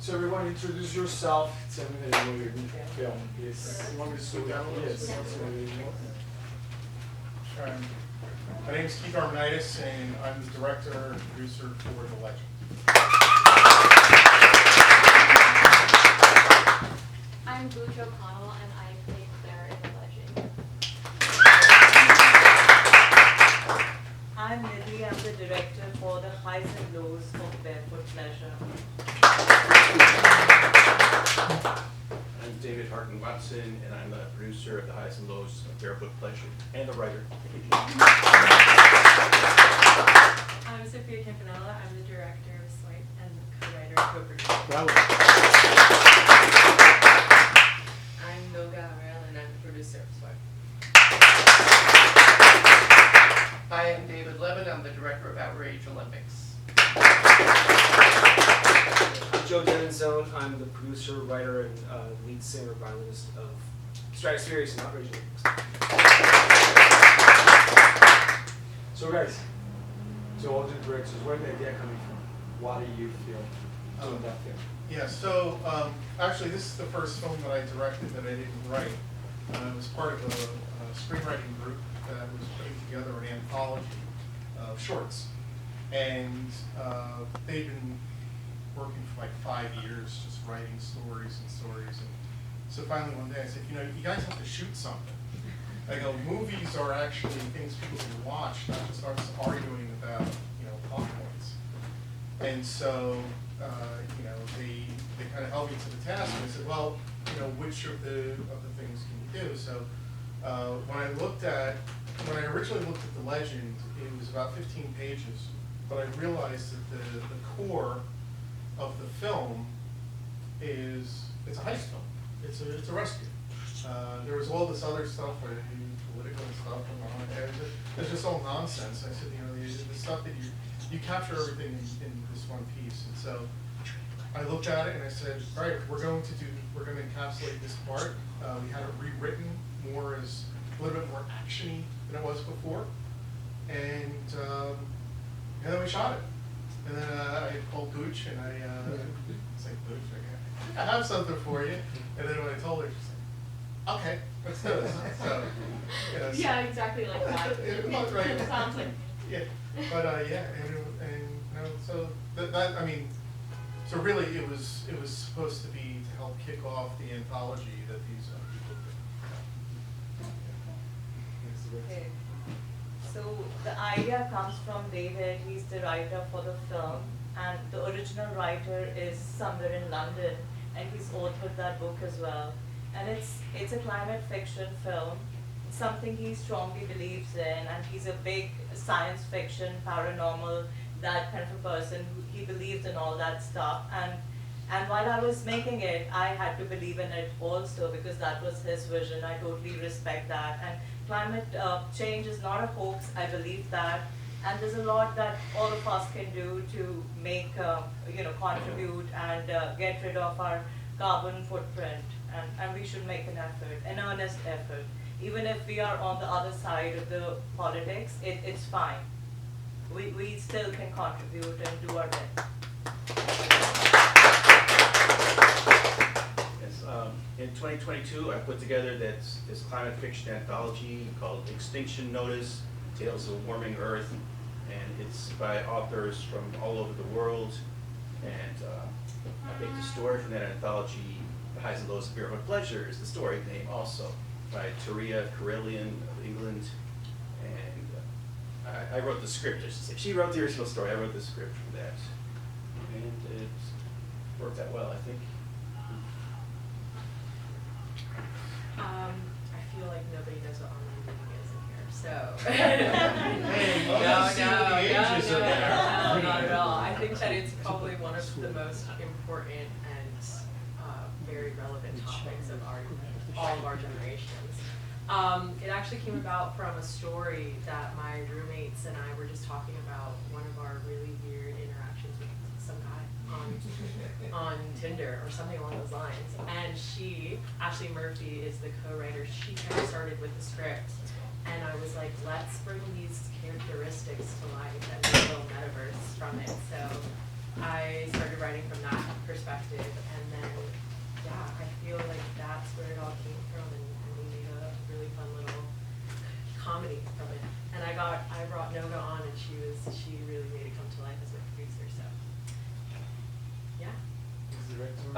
So everyone introduce yourself. Tell me that you know your film. Yes. You want me to slow down? Yes. My name is Keith Armenitis, and I'm the director and producer for The Legend. I'm Booch O'Connell, and I play Claire in The Legend. I'm Nidhi. I'm the director for the highs and lows of Barefoot Pleasure. I'm David Harkin Watson, and I'm the producer of The Highs and Lows of Barefoot Pleasure, and the writer. I'm Sophia Campanella. I'm the director of Swipe and the co-writer and co-producer. Bravo. I'm Noga Aurel, and I'm the producer of Swipe. Hi, I'm David Levin. I'm the director of Outrage Olympics. I'm Joe Denenzone. I'm the producer, writer, and lead singer, violinist of Stratospherics and Outrage Olympics. So guys, so all the directors, where did the idea coming from? Why do you feel doing that film? Yeah, so actually this is the first film that I directed that I didn't write. It was part of a screenwriting group that was putting together an anthology of shorts. And they'd been working for like 5 years, just writing stories and stories. And so finally one day I said, you know, you guys have to shoot something. I go, movies are actually things people can watch, not just us arguing about, you know, plot points. And so, you know, they kind of held me to the task, and they said, well, you know, which of the things can you do? So when I originally looked at The Legend, it was about 15 pages, but I realized that the core of the film it's a heist film. It's a rescue. There was all this other stuff, political stuff going on. It's just all nonsense. I said, you know, the stuff that you capture everything in this one piece. And so I looked at it and I said, all right, we're going to encapsulate this part. We had it rewritten more as a little bit more actiony than it was before, and then we shot it. And then I called Booch and I was like, Booch, I have something for you. And then when I told her, she's like, okay, let's do this. So, you know, Yeah, exactly like that. It was right. It sounds like. Yeah, but yeah, and you know, so that I mean, so really it was supposed to be to help kick off the anthology that these people did. Okay. So the idea comes from David. He's the writer for the film, and the original writer is somewhere in London, and he's authored that book as well. And it's a climate fiction film. It's something he strongly believes in, and he's a big science fiction, paranormal, that kind of a person. He believes in all that stuff. And while I was making it, I had to believe in it also, because that was his vision. I totally respect that. And climate change is not a hoax. I believe that. And there's a lot that all of us can do to make, contribute and get rid of our carbon footprint. And we should make an effort, an earnest effort. Even if we are on the other side of the politics, it's fine. We still can contribute and do our bit. Yes, in 2022, I put together this climate fiction anthology called Extinction Notice, Tales of a Warming Earth, and it's by authors from all over the world. And I picked a story from that anthology, The Highs and Lows of Barefoot Pleasure is the story name also, by Taria Carillion of England. And I wrote the script, I should say. She wrote the original story, I wrote the script for that. And it worked out well, I think. I feel like nobody knows what online reading is in here, so. Hey, No, there. not at all. I think that it's probably one of the most important and very relevant topics of all of our generations. It actually came about from a story that my roommates and I were just talking about, one of our really weird interactions with some guy on Tinder or something along those lines. And she, Ashley Murphy, is the co-writer. She kind of started with the script, and I was like, let's bring these characteristics to life and build a little metaverse from it. So I started writing from that perspective. perspective, and then, yeah, I feel like that's where it all came from, and we made a really fun little comedy from it. And I brought Noga on, and she really made it come to life as my producer, so, yeah. Is the director?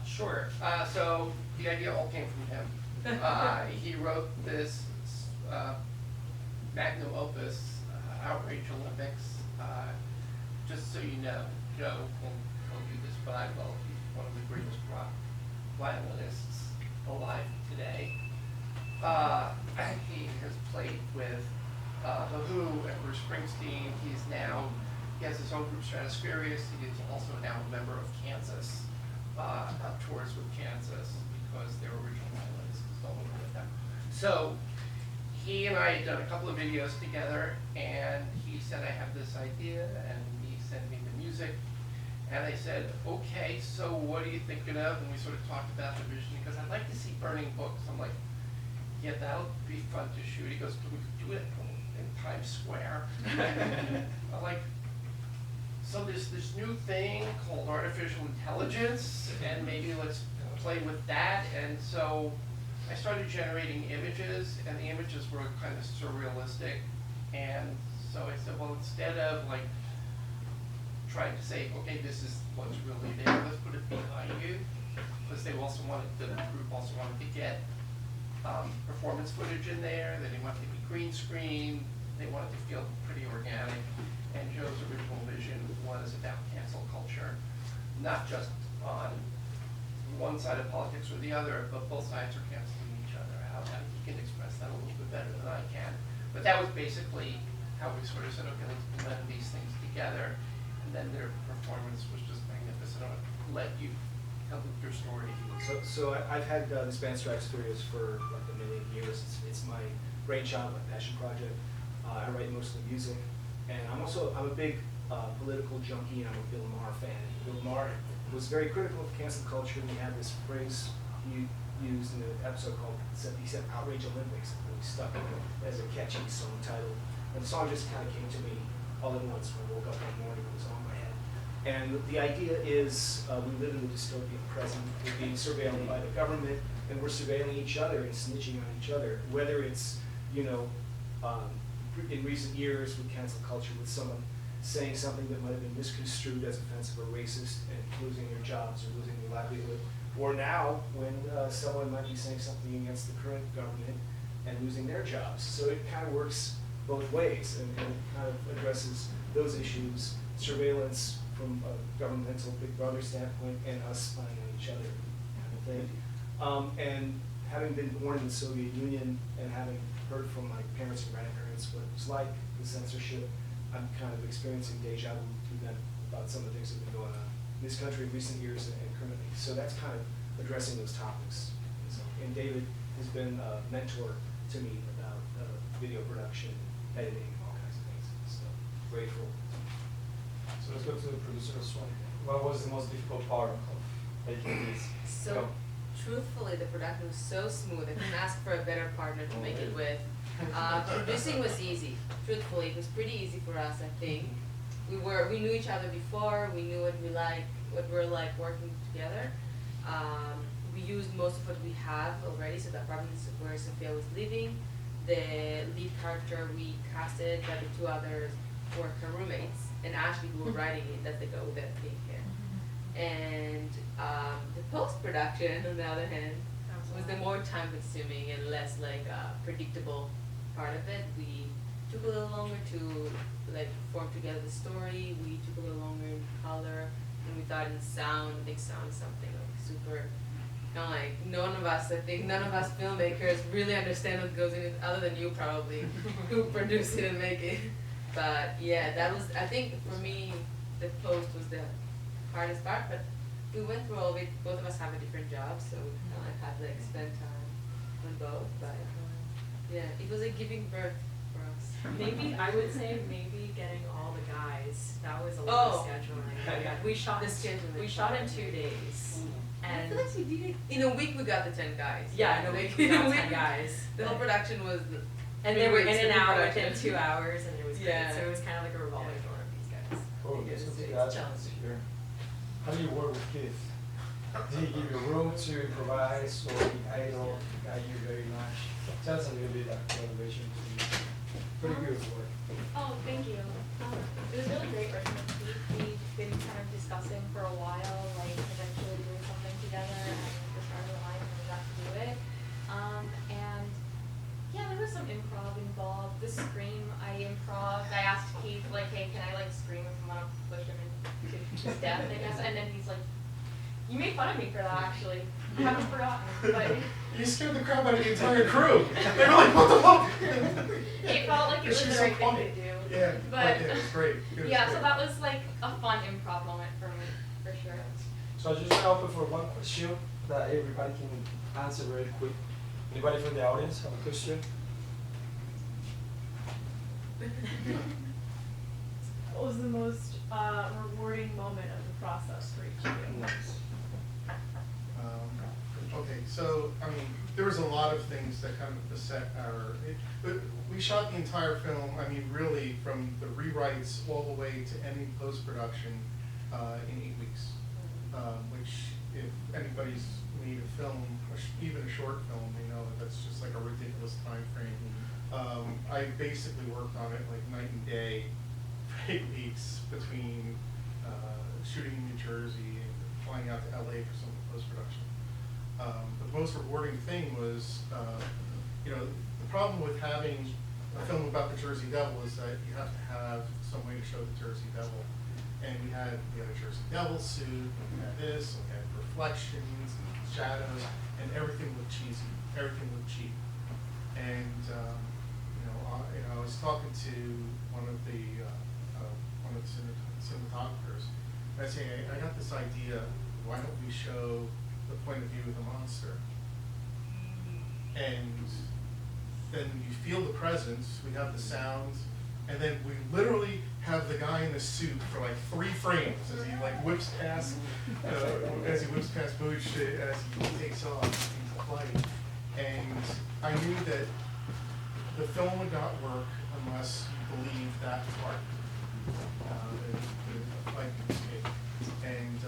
Sure. So the idea all came from him. He wrote this magnum opus, Outrage Olympics. Just so you know, Joe can tell you this, but I will. He's one of the greatest rock violinists alive today. He has played with The Who and Bruce Springsteen. He has his own group, Stratospheres. He is also now a member of Kansas, tours with Kansas because their original violinists is no longer with them. So he and I had done a couple of videos together, and he said, I have this idea, and he sent me the music. And I said, okay, so what are you thinking of? And we sort of talked about the vision. He goes, I'd like to see burning books. I'm like, yeah, that'll be fun to shoot. He goes, can we do it in Times Square? I'm like, so there's this new thing called artificial intelligence, and maybe let's play with that. And so I started generating images, and the images were kind of surrealistic. And so I said, well, instead of like trying to say, okay, this is what's really there, let's put it behind you. Because the group also wanted to get performance footage in there, they didn't want it to be green screen, they wanted to feel pretty organic. And Joe's original vision was about cancel culture, not just on one side of politics or the other, but both sides are canceling each other out. And he can express that a little bit better than I can. But that was basically how we sort of said, okay, let's blend these things together. And then their performance was just magnificent. I'll let you tell your story. So I've had this band Stratospheres for like a million years. It's my brainchild, my passion project. I write most of the music, and I'm a big political junkie, and I'm a Bill Maher fan. Bill Maher was very critical of cancel culture, and he had this phrase he used in an episode called, he said Outrage Olympics, and really stuck in it as a catchy song title. And the song just kind of came to me all at once when I woke up one morning. It was on my head. And the idea is we live in the dystopian present. We're being surveilled by the government, and we're surveilling each other and snitching on each other. Whether it's, in recent years with cancel culture, with someone saying something that might have been misconstrued as offensive or racist and losing their jobs or losing their livelihood, or now when someone might be saying something against the current government and losing their jobs. So it kind of works both ways and kind of addresses those issues, surveillance from a governmental Big Brother standpoint and us spying on each other kind of thing. And having been born in the Soviet Union and having heard from my parents and grandparents what it was like, the censorship, I'm kind of experiencing deja vu through them about some of the things that have been going on in this country in recent years and currently. So that's kind of addressing those topics. And David has been a mentor to me about video production, editing, all kinds of things. So grateful. So let's go to the producer's one. What was the most difficult part of making this? So, Go. truthfully, the production was so smooth. I couldn't ask for a better partner to make it with. Producing was easy. Truthfully, it was pretty easy for us. I think we knew each other before. We knew what we're like working together. We used most of what we have already. So the apartment is where Sophia was living. The lead character we casted, but the two others were her roommates, and Ashley, who were writing it, that's the girl with the pink hair. And the post-production, on the other hand, was the more time-consuming and less predictable part of it. We took a little longer to form together the story. We took a little longer in color, and we thought in sound, make sound something super. None of us filmmakers really understand what goes in it, other than you probably, who produce it and make it. But yeah, that was, I think for me, the post was the hardest part, but we went through all of it. Both of us have a different job, so we kind of had to spend time on both. But yeah, it was a giving birth for us. Maybe, I would say maybe getting all the guys, that was a lot of scheduling. We shot in 2 days. I And feel like we did it in a week. We got the 10 guys. yeah, in a week we got 10 guys. The whole production was. And they were in and out production. within 2 hours, and it was great. Yeah. So it was kind of like a revolving door of these guys. Oh, Yes, let's go to it's that challenging. here. How do you work with kids? Did he give you room to improvise, or he guide you very much? Tell us a little bit about collaboration. Pretty good work. Oh, thank you. It was really great working with Pete. We've been kind of discussing for a while, like eventually doing something together, and we started aligned and we got to do it. And yeah, there was some improv involved. The scream, I improv'd. I asked Keith, like, hey, can I like scream if I want to push him into his death, I guess? And then he's like, you made fun of me for that, actually. I haven't forgotten, but You scared the crap out of the entire crew. They were like, what the fuck? it felt like it was She the so right thing funny. to do. Yeah, But it was great. It was yeah, great. so that was like a fun improv moment for me, for sure. So I just want to open for one question that everybody can answer very quick. Anybody from the audience have a question? What was the most rewarding moment of the process for each of you? Okay, so, I mean, there was a lot of things that kind of beset but we shot the entire film, I mean, really, from the rewrites all the way to ending post-production in 8 weeks. Which, if anybody's made a film, even a short film, they know that that's just like a ridiculous time frame. I basically worked on it like night and day for 8 weeks between shooting in New Jersey and flying out to LA for some of the post-production. But the most rewarding thing was, you know, the problem with having a film about the Jersey Devil is that you have to have some way to show the Jersey Devil. And we had a Jersey Devil suit, and we had this, and we had reflections and shadows, and everything looked cheesy, everything looked cheap. And I was talking to one of the cinematographers, and I say, I got this idea. Why don't we show the point of view of the monster? And then you feel the presence. We have the sounds, and then we literally have the guy in the suit for like 3 frames as he like whips past Booch as he takes off into flight. And I knew that the film would not work unless you believe that part. And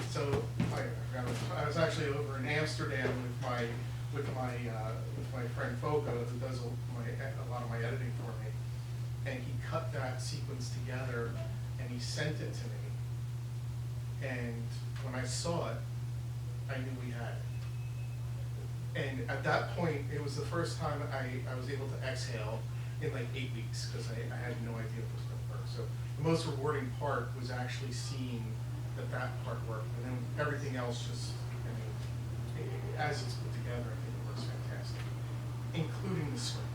so I was actually over in Amsterdam with my friend Foka, who does a lot of my editing for me, and he cut that sequence together and he sent it to me. And when I saw it, I knew we had it. And at that point, it was the first time I was able to exhale in like 8 weeks, because I had no idea it was going to work. So the most rewarding part was actually seeing that part worked, and then everything else just, I mean, as it's put together, I think it works fantastic, including the script.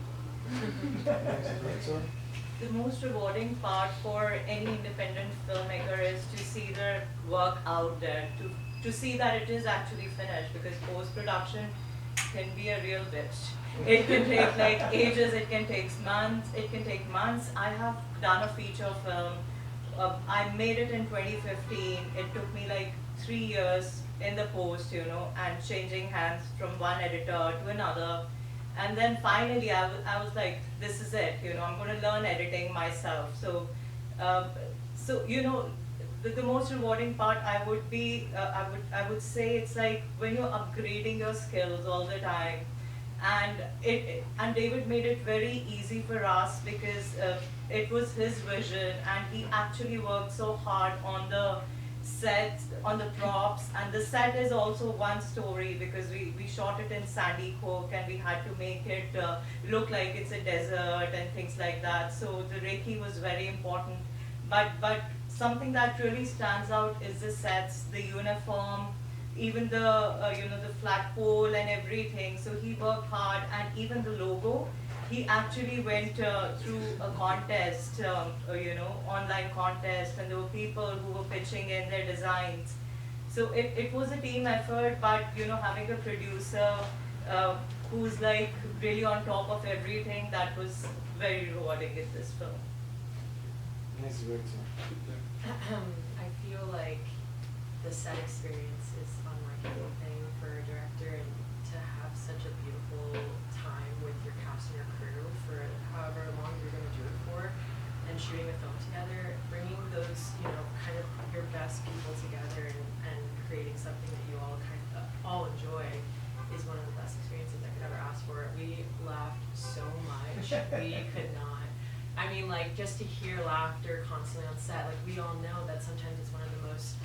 The most rewarding part for any independent filmmaker is to see their work out there, to see that it is actually finished, because post-production can be a real bitch. It can take like ages, it can take months. I have done a feature film. I made it in 2015. It took me like 3 years in the post, and changing hands from one editor to another. And then finally I was like, this is it, I'm going to learn editing myself. So, the most rewarding part I would say it's like when you're upgrading your skills all the time. And David made it very easy for us because it was his vision, and he actually worked so hard on the set, on the props, and the set is also one story because we shot it in Sandy Hook and we had to make it look like it's a desert and things like that. So the Reiki was very important, but something that really stands out is the sets, the uniform, even the the flagpole and everything. So he worked hard, and even the logo, he actually went through a contest, online contest, and there were people who were pitching in their designs. So it was a team effort, but having a producer who's like really on top of everything, that was very rewarding in this film. Nice work, I feel like the set experience is unlike anything for a director, and to have such a beautiful time with your cast and your crew for however long you're going to do it for, and shooting a film together, bringing those brings, you know, kind of your best people together and creating something that you all all enjoy is one of the best experiences I could ever ask for. We laughed so much. We could not. I mean, like, just to hear laughter constantly on set, like, we all know that sometimes it's one of the most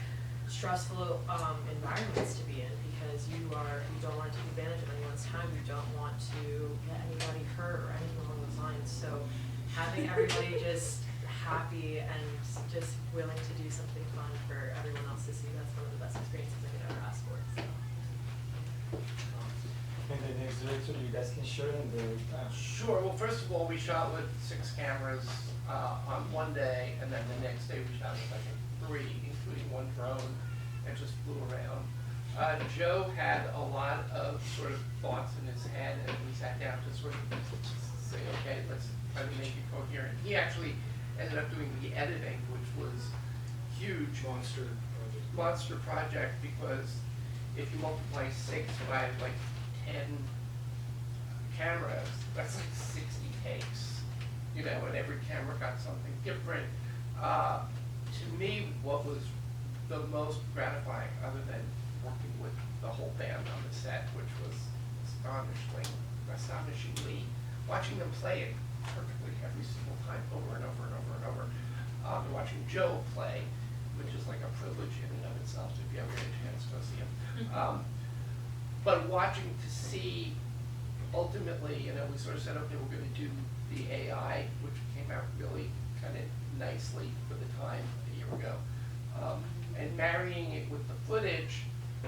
stressful environments to be in, because you don't want to take advantage of anyone's time, you don't want to get anybody hurt or anything along those lines. So having everybody just happy and just willing to do something fun for everyone else to see, that's one of the best experiences I could ever ask for. So. And the next director, you guys can show them the. Sure, well, first of all, we shot with 6 cameras on one day, and then the next day we shot with, I think, 3, including 1 drone, and just flew around. Joe had a lot of sort of thoughts in his head, and we sat down to sort of say, okay, let's try to make it coherent. He actually ended up doing the editing, which was huge. Monster project, because if you multiply 6 by like 10 cameras, that's like 60 takes, you know, and every camera got something different. To me, what was the most gratifying, other than working with the whole band on the set, which was astonishingly, watching them play it perfectly every single time, over and over and over and over. Watching Joe play, which is like a privilege in and of itself, if you ever get a chance to go see him. But watching to see, ultimately, you know, we sort of said, okay, we're going to do the AI, which came out really kind of nicely for the time a year ago, and marrying it with the footage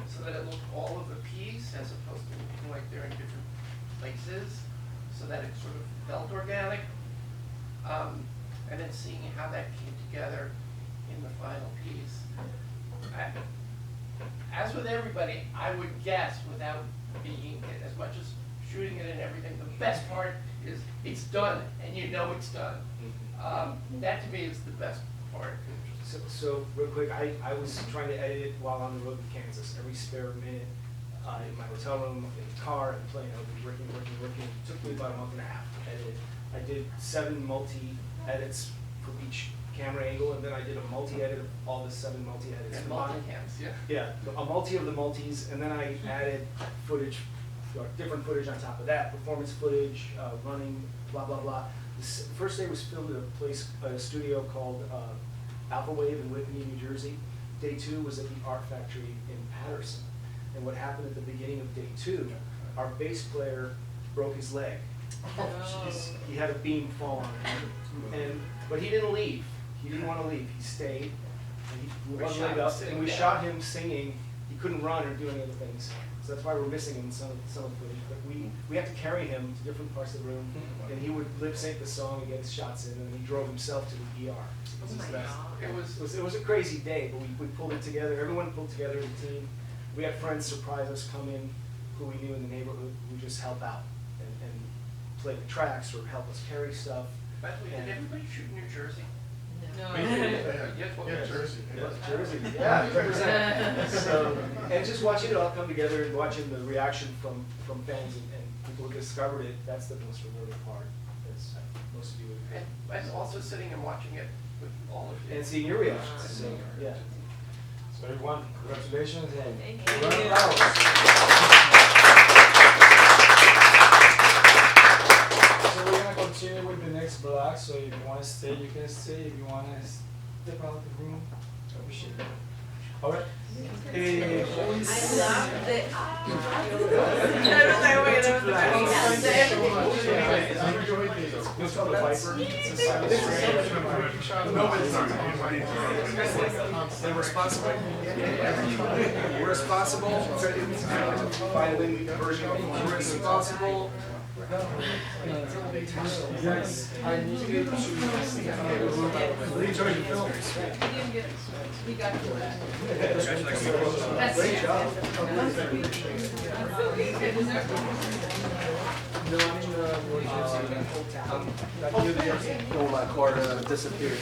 so that it looked all of a piece, as opposed to looking like they're in different places, so that it sort of felt organic, and then seeing how that came together in the final piece. As with everybody, I would guess, without being, as much as shooting it and everything, the best part is it's done, and you know it's done. That to me is the best part. So real quick, I was trying to edit it while on the road in Kansas. Every spare minute in my hotel room, in the car, and playing, I would be working. It took me about a month and a half to edit it. I did 7 multi-edits for each camera angle, and then I did a multi-edit of all the 7 multi-edits. And multi-cams, yeah. Yeah, a multi of the multis, and then I added footage, different footage on top of that, performance footage, running, blah, blah, blah. The first day was filmed at a studio called Alpha Wave in Whitney, New Jersey. Day 2 was at the Art Factory in Patterson. And what happened at the beginning of day 2, our bass player broke his leg. He had a beam fall on him. But he didn't leave. He didn't want to leave. He stayed. And he blew one leg up, and we shot him singing. He couldn't run or do any other things. So that's why we're missing him in some of the footage. But we had to carry him to different parts of the room, and he would lip sync the song and get his shots in, and then he drove himself to the ER. It was a crazy day, but we pulled it together. Everyone pulled together as a team. We had friends surprise us, come in, who we knew in the neighborhood, who just help out and play the tracks or help us carry stuff. By the way, did everybody shoot in New Jersey? No. Yeah, Jersey. Jersey, yeah, represent. So, and just watching it all come together and watching the reaction from fans and people who discovered it, that's the most rewarding part, as most of you would agree. And also sitting and watching it with all of you. And seeing your reactions, so, yeah. So everyone, congratulations and Thank round of you. applause. So we're gonna continue with the next block. So if you wanna stay, you can stay. If you wanna step out of the room, I appreciate it. All right. I love the. It's called the Viper. They're responsible. We're responsible. Violin version. We're responsible. Yes, I need you to enjoy the film. We got to Great job. No, I mean, my cord disappeared.